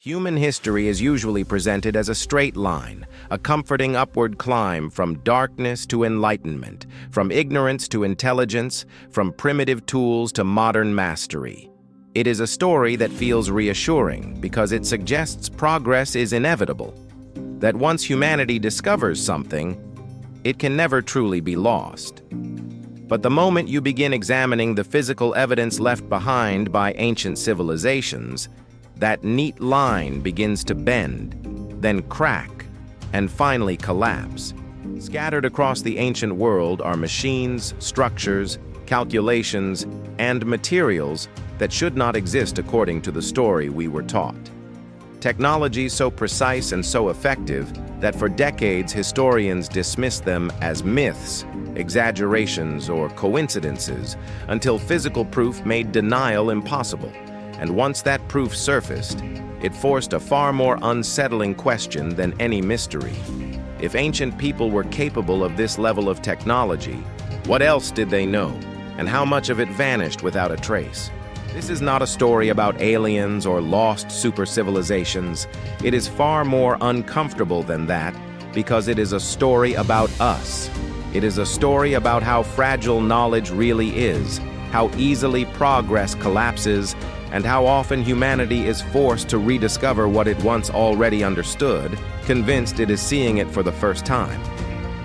Human history is usually presented as a straight line, a comforting upward climb from darkness to enlightenment, from ignorance to intelligence, from primitive tools to modern mastery. It is a story that feels reassuring because it suggests progress is inevitable, that once humanity discovers something, it can never truly be lost. But the moment you begin examining the physical evidence left behind by ancient civilizations, that neat line begins to bend, then crack, and finally collapse. Scattered across the ancient world are machines, structures, calculations, and materials that should not exist according to the story we were taught. Technology so precise and so effective that for decades historians dismissed them as myths, exaggerations, or coincidences until physical proof made denial impossible. And once that proof surfaced, it forced a far more unsettling question than any mystery. If ancient people were capable of this level of technology, what else did they know, and how much of it vanished without a trace? This is not a story about aliens or lost super civilizations. It is far more uncomfortable than that because it is a story about us. It is a story about how fragile knowledge really is, how easily progress collapses, and how often humanity is forced to rediscover what it once already understood, convinced it is seeing it for the first time.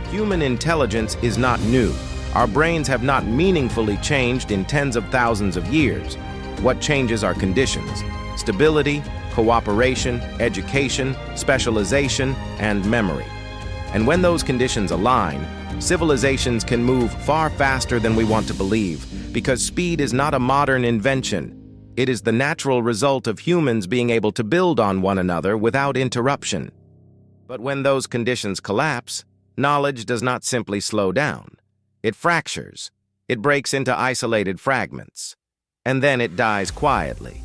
Human intelligence is not new. Our brains have not meaningfully changed in tens of thousands of years. What changes are conditions: stability, cooperation, education, specialization, and memory. And when those conditions align, civilizations can move far faster than we want to believe, because speed is not a modern invention. It is the natural result of humans being able to build on one another without interruption. But when those conditions collapse, knowledge does not simply slow down. It fractures. It breaks into isolated fragments. And then it dies quietly,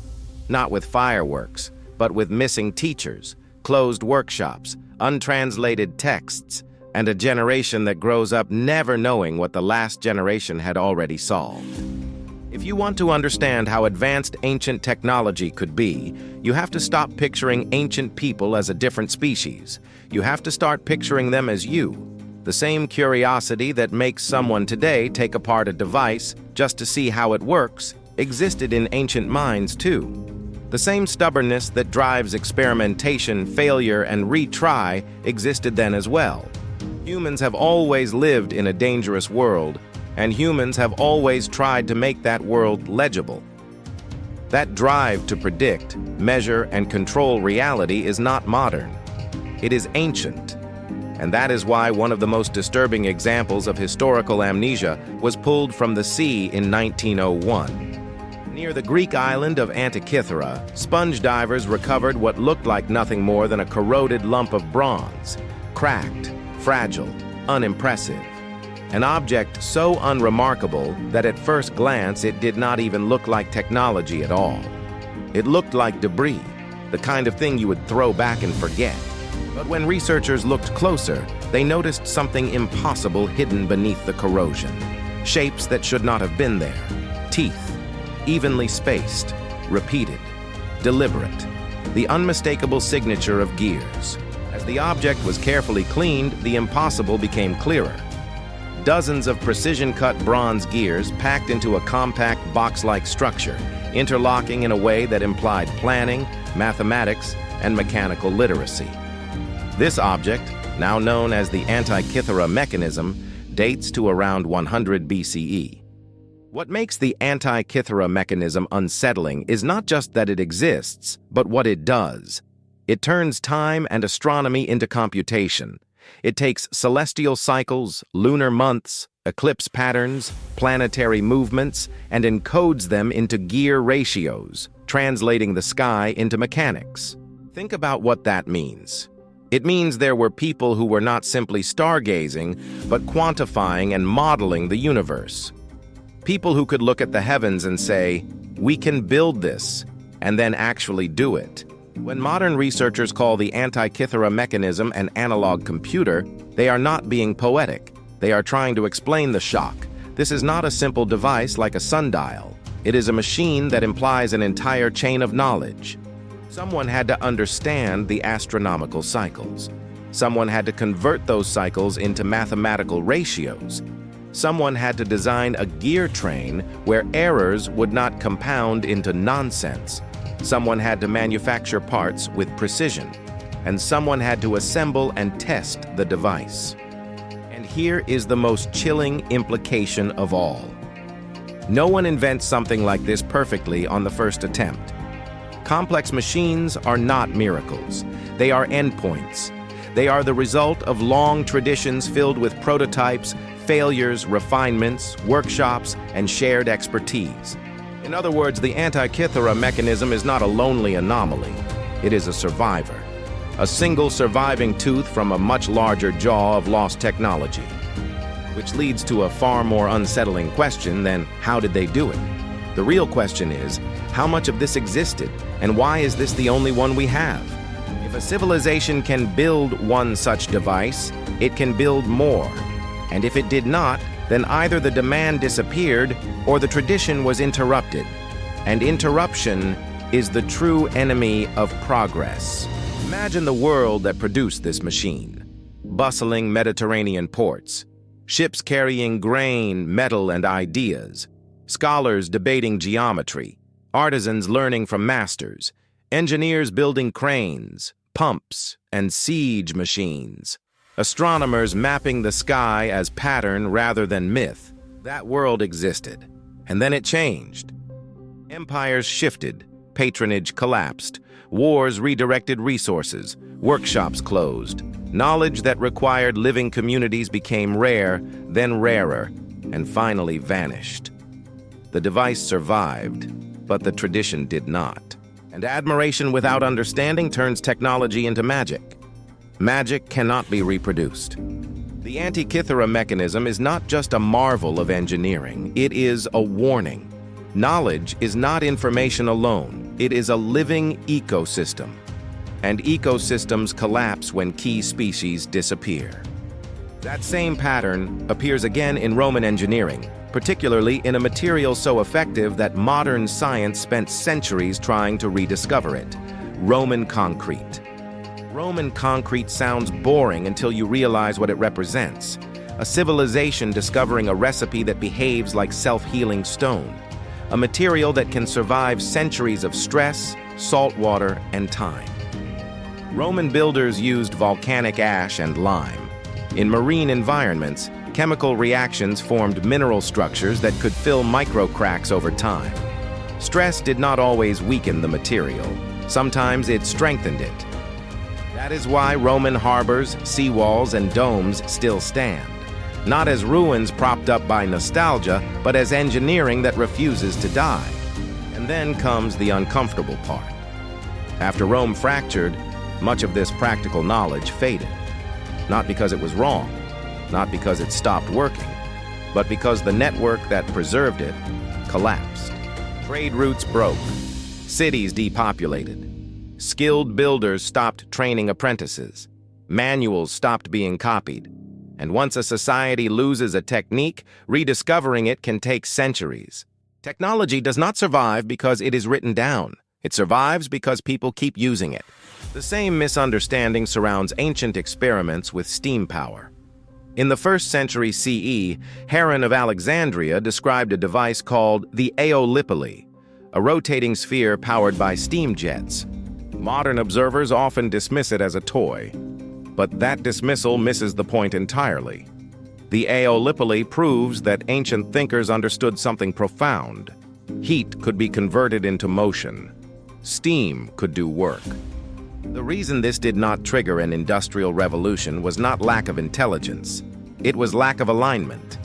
not with fireworks, but with missing teachers, closed workshops, untranslated texts, and a generation that grows up never knowing what the last generation had already solved. If you want to understand how advanced ancient technology could be, you have to stop picturing ancient people as a different species. You have to start picturing them as you. The same curiosity that makes someone today take apart a device just to see how it works existed in ancient minds too. The same stubbornness that drives experimentation, failure, and retry existed then as well. Humans have always lived in a dangerous world, and humans have always tried to make that world legible. That drive to predict, measure, and control reality is not modern. It is ancient. And that is why one of the most disturbing examples of historical amnesia was pulled from the sea in 1901. Near the Greek island of Antikythera, sponge divers recovered what looked like nothing more than a corroded lump of bronze, cracked, fragile, unimpressive. An object so unremarkable that at first glance it did not even look like technology at all. It looked like debris, the kind of thing you would throw back and forget. But when researchers looked closer, they noticed something impossible hidden beneath the corrosion. Shapes that should not have been there. Teeth, evenly spaced, repeated, deliberate. The unmistakable signature of gears. As the object was carefully cleaned, the impossible became clearer. Dozens of precision-cut bronze gears packed into a compact box-like structure, interlocking in a way that implied planning, mathematics, and mechanical literacy. This object, now known as the Antikythera Mechanism, dates to around 100 BCE. What makes the Antikythera Mechanism unsettling is not just that it exists, but what it does. It turns time and astronomy into computation. It takes celestial cycles, lunar months, eclipse patterns, planetary movements, and encodes them into gear ratios, translating the sky into mechanics. Think about what that means. It means there were people who were not simply stargazing, but quantifying and modeling the universe. People who could look at the heavens and say, "We can build this," and then actually do it. When modern researchers call the Antikythera Mechanism an analog computer, they are not being poetic. They are trying to explain the shock. This is not a simple device like a sundial. It is a machine that implies an entire chain of knowledge. Someone had to understand the astronomical cycles. Someone had to convert those cycles into mathematical ratios. Someone had to design a gear train where errors would not compound into nonsense. Someone had to manufacture parts with precision. And someone had to assemble and test the device. And here is the most chilling implication of all. No one invents something like this perfectly on the first attempt. Complex machines are not miracles. They are endpoints. They are the result of long traditions filled with prototypes, failures, refinements, workshops, and shared expertise. In other words, the Antikythera mechanism is not a lonely anomaly. It is a survivor. A single surviving tooth from a much larger jaw of lost technology. Which leads to a far more unsettling question than how did they do it? The real question is, how much of this existed, and why is this the only one we have? If a civilization can build one such device, it can build more. And if it did not, then either the demand disappeared or the tradition was interrupted. And interruption is the true enemy of progress. Imagine the world that produced this machine. Bustling Mediterranean ports, ships carrying grain, metal, and ideas, scholars debating geometry, artisans learning from masters, engineers building cranes, pumps, and siege machines, astronomers mapping the sky as pattern rather than myth. That world existed, and then it changed. Empires shifted, patronage collapsed, wars redirected resources, workshops closed. Knowledge that required living communities became rare, then rarer, and finally vanished. The device survived, but the tradition did not. And admiration without understanding turns technology into magic. Magic cannot be reproduced. The Antikythera mechanism is not just a marvel of engineering, it is a warning. Knowledge is not information alone, it is a living ecosystem. And ecosystems collapse when key species disappear. That same pattern appears again in Roman engineering, particularly in a material so effective that modern science spent centuries trying to rediscover it: Roman concrete. Roman concrete sounds boring until you realize what it represents. A civilization discovering a recipe that behaves like self-healing stone. A material that can survive centuries of stress, salt water, and time. Roman builders used volcanic ash and lime. In marine environments, chemical reactions formed mineral structures that could fill microcracks over time. Stress did not always weaken the material. Sometimes it strengthened it. That is why Roman harbors, seawalls, and domes still stand. Not as ruins propped up by nostalgia, but as engineering that refuses to die. And then comes the uncomfortable part. After Rome fractured, much of this practical knowledge faded. Not because it was wrong, not because it stopped working, but because the network that preserved it collapsed. Trade routes broke, cities depopulated, skilled builders stopped training apprentices, manuals stopped being copied, and once a society loses a technique, rediscovering it can take centuries. Technology does not survive because it is written down. It survives because people keep using it. The same misunderstanding surrounds ancient experiments with steam power. In the 1st century CE, Heron of Alexandria described a device called the Aeolipile, a rotating sphere powered by steam jets. Modern observers often dismiss it as a toy, but that dismissal misses the point entirely. The Aeolipile proves that ancient thinkers understood something profound. Heat could be converted into motion. Steam could do work. The reason this did not trigger an industrial revolution was not lack of intelligence. It was lack of alignment.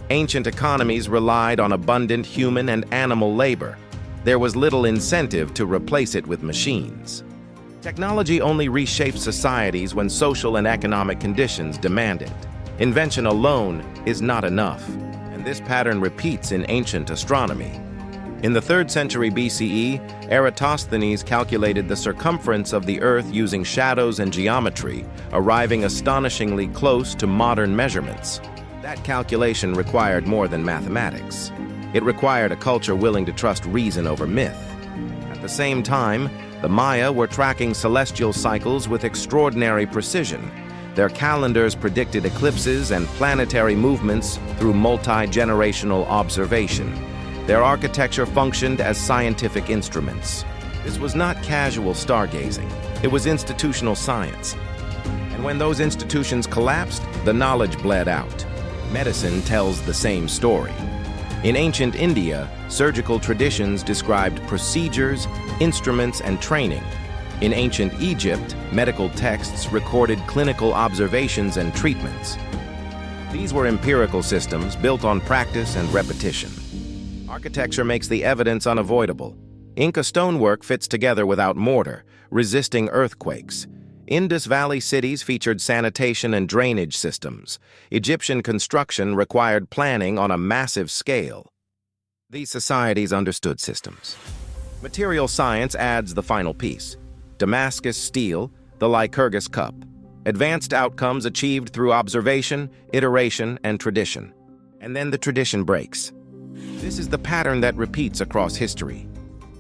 Ancient economies relied on abundant human and animal labor. There was little incentive to replace it with machines. Technology only reshapes societies when social and economic conditions demand it. Invention alone is not enough, and this pattern repeats in ancient astronomy. In the 3rd century BCE, Eratosthenes calculated the circumference of the Earth using shadows and geometry, arriving astonishingly close to modern measurements. That calculation required more than mathematics. It required a culture willing to trust reason over myth. At the same time, The Maya were tracking celestial cycles with extraordinary precision. Their calendars predicted eclipses and planetary movements through multi-generational observation. Their architecture functioned as scientific instruments. This was not casual stargazing. It was institutional science. And when those institutions collapsed, the knowledge bled out. Medicine tells the same story. In ancient India, surgical traditions described procedures, instruments, and training. In ancient Egypt, medical texts recorded clinical observations and treatments. These were empirical systems built on practice and repetition. Architecture makes the evidence unavoidable. Inca stonework fits together without mortar, resisting earthquakes. Indus Valley cities featured sanitation and drainage systems. Egyptian construction required planning on a massive scale. These societies understood systems. Material science adds the final piece. Damascus steel, the Lycurgus cup. Advanced outcomes achieved through observation, iteration, and tradition. And then the tradition breaks. This is the pattern that repeats across history.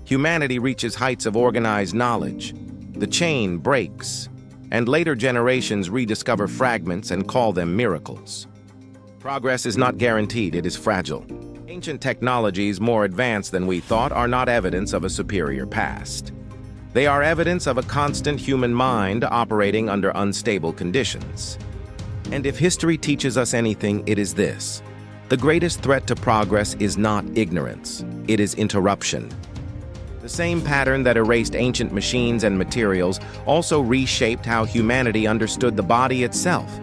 Humanity reaches heights of organized knowledge. The chain breaks, and later generations rediscover fragments and call them miracles. Progress is not guaranteed, it is fragile. Ancient technologies more advanced than we thought are not evidence of a superior past. They are evidence of a constant human mind operating under unstable conditions. And if history teaches us anything, it is this. The greatest threat to progress is not ignorance, it is interruption. The same pattern that erased ancient machines and materials also reshaped how humanity understood the body itself.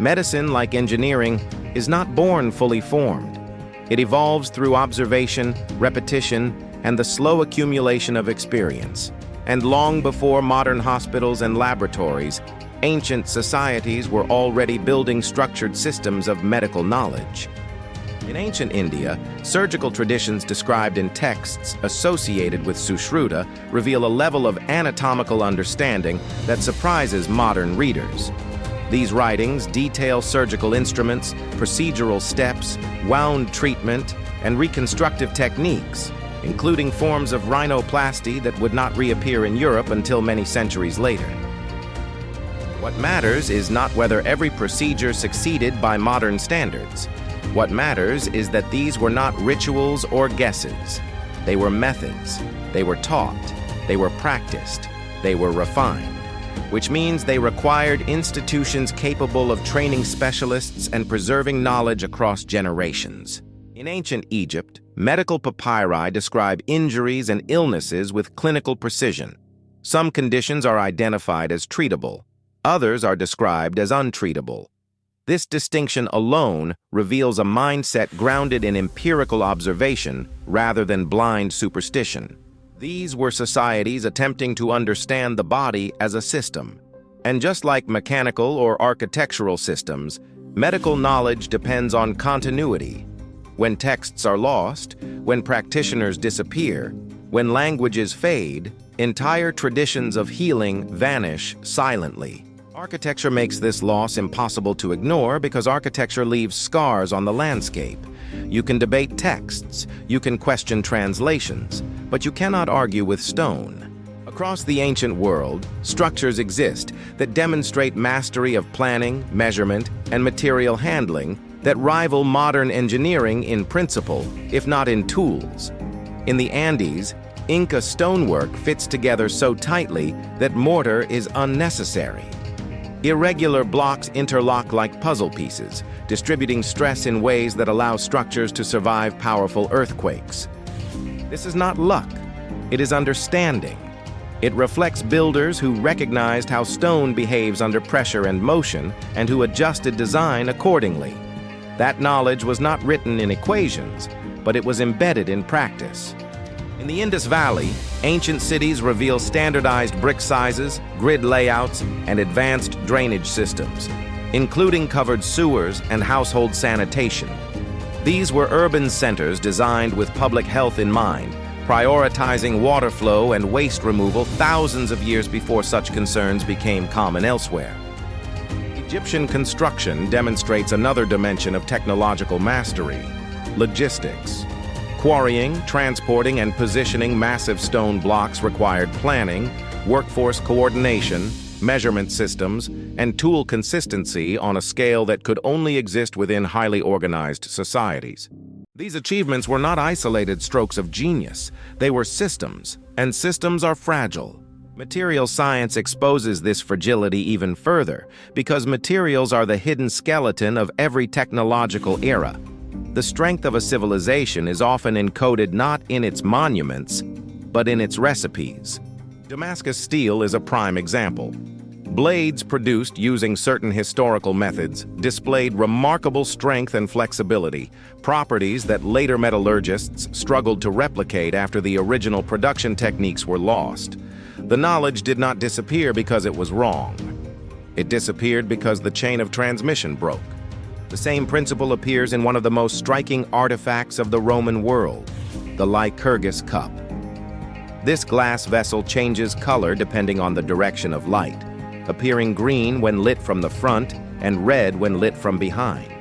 Medicine, like engineering, is not born fully formed. It evolves through observation, repetition, and the slow accumulation of experience. And long before modern hospitals and laboratories, ancient societies were already building structured systems of medical knowledge. In ancient India, surgical traditions described in texts associated with Sushruta reveal a level of anatomical understanding that surprises modern readers. These writings detail surgical instruments, procedural steps, wound treatment, and reconstructive techniques, including forms of rhinoplasty that would not reappear in Europe until many centuries later. What matters is not whether every procedure succeeded by modern standards. What matters is that these were not rituals or guesses. They were methods. They were taught. They were practiced. They were refined, which means they required institutions capable of training specialists and preserving knowledge across generations. In ancient Egypt, medical papyri describe injuries and illnesses with clinical precision. Some conditions are identified as treatable. Others are described as untreatable. This distinction alone reveals a mindset grounded in empirical observation rather than blind superstition. These were societies attempting to understand the body as a system. And just like mechanical or architectural systems, medical knowledge depends on continuity. When texts are lost, when practitioners disappear, when languages fade, entire traditions of healing vanish silently. Architecture makes this loss impossible to ignore because architecture leaves scars on the landscape. You can debate texts, you can question translations, but you cannot argue with stone. Across the ancient world, structures exist that demonstrate mastery of planning, measurement, and material handling that rival modern engineering in principle, if not in tools. In the Andes, Inca stonework fits together so tightly that mortar is unnecessary. Irregular blocks interlock like puzzle pieces, distributing stress in ways that allow structures to survive powerful earthquakes. This is not luck, it is understanding. It reflects builders who recognized how stone behaves under pressure and motion and who adjusted design accordingly. That knowledge was not written in equations, but it was embedded in practice. In the Indus Valley, ancient cities reveal standardized brick sizes, grid layouts, and advanced drainage systems, including covered sewers and household sanitation. These were urban centers designed with public health in mind, prioritizing water flow and waste removal thousands of years before such concerns became common elsewhere. Egyptian construction demonstrates another dimension of technological mastery: logistics. Quarrying, transporting, and positioning massive stone blocks required planning, workforce coordination, measurement systems, and tool consistency on a scale that could only exist within highly organized societies. These achievements were not isolated strokes of genius. They were systems, and systems are fragile. Material science exposes this fragility even further because materials are the hidden skeleton of every technological era. The strength of a civilization is often encoded not in its monuments, but in its recipes. Damascus steel is a prime example. Blades produced using certain historical methods displayed remarkable strength and flexibility, properties that later metallurgists struggled to replicate after the original production techniques were lost. The knowledge did not disappear because it was wrong. It disappeared because the chain of transmission broke. The same principle appears in one of the most striking artifacts of the Roman world, the Lycurgus cup. This glass vessel changes color depending on the direction of light, appearing green when lit from the front and red when lit from behind.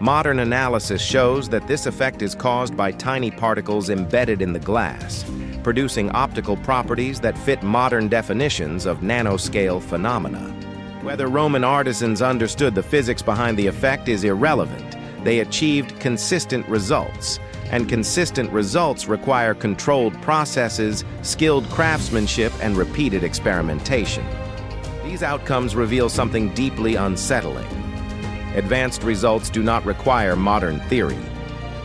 Modern analysis shows that this effect is caused by tiny particles embedded in the glass, producing optical properties that fit modern definitions of nanoscale phenomena. Whether Roman artisans understood the physics behind the effect is irrelevant. They achieved consistent results, and consistent results require controlled processes, skilled craftsmanship, and repeated experimentation. These outcomes reveal something deeply unsettling. Advanced results do not require modern theory.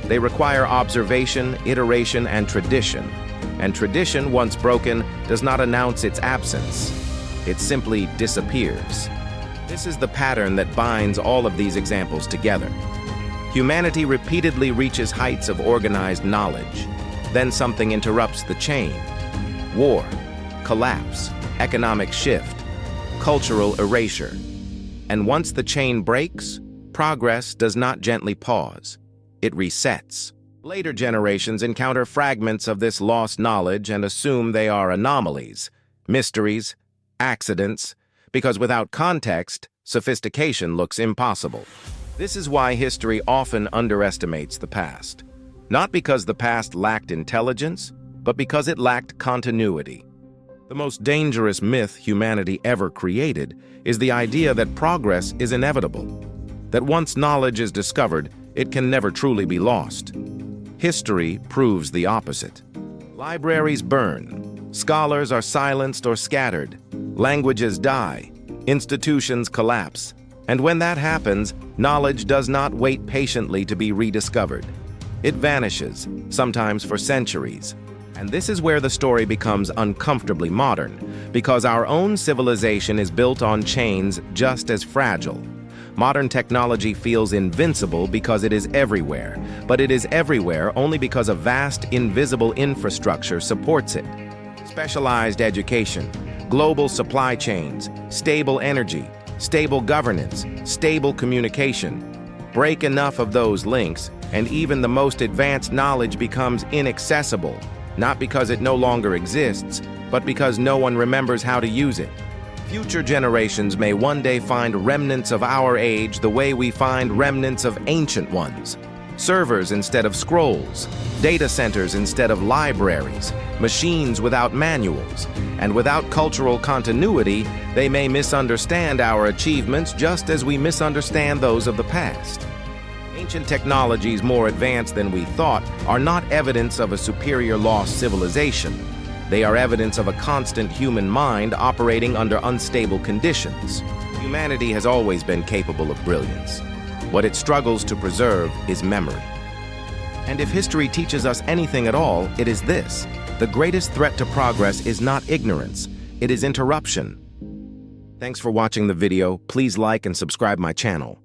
They require observation, iteration, and tradition. And tradition, once broken, does not announce its absence. It simply disappears. This is the pattern that binds all of these examples together. Humanity repeatedly reaches heights of organized knowledge. Then something interrupts the chain. War, collapse, economic shift, cultural erasure. And once the chain breaks, progress does not gently pause. It resets. Later generations encounter fragments of this lost knowledge and assume they are anomalies, mysteries, accidents, because without context, sophistication looks impossible. This is why history often underestimates the past. Not because the past lacked intelligence, but because it lacked continuity. The most dangerous myth humanity ever created is the idea that progress is inevitable, that once knowledge is discovered, it can never truly be lost. History proves the opposite. Libraries burn, scholars are silenced or scattered, languages die, institutions collapse, and when that happens, knowledge does not wait patiently to be rediscovered. It vanishes, sometimes for centuries. And this is where the story becomes uncomfortably modern, because our own civilization is built on chains just as fragile. Modern technology feels invincible because it is everywhere, but it is everywhere only because a vast, invisible infrastructure supports it. Specialized education, global supply chains, stable energy, stable governance, stable communication. Break enough of those links, and even the most advanced knowledge becomes inaccessible, not because it no longer exists, but because no one remembers how to use it. Future generations may one day find remnants of our age the way we find remnants of ancient ones. Servers instead of scrolls, data centers instead of libraries, machines without manuals, and without cultural continuity, they may misunderstand our achievements just as we misunderstand those of the past. Ancient technologies more advanced than we thought are not evidence of a superior lost civilization. They are evidence of a constant human mind operating under unstable conditions. Humanity has always been capable of brilliance. What it struggles to preserve is memory. And if history teaches us anything at all, it is this: the greatest threat to progress is not ignorance, it is interruption. Thanks for watching the video. Please like and subscribe my channel.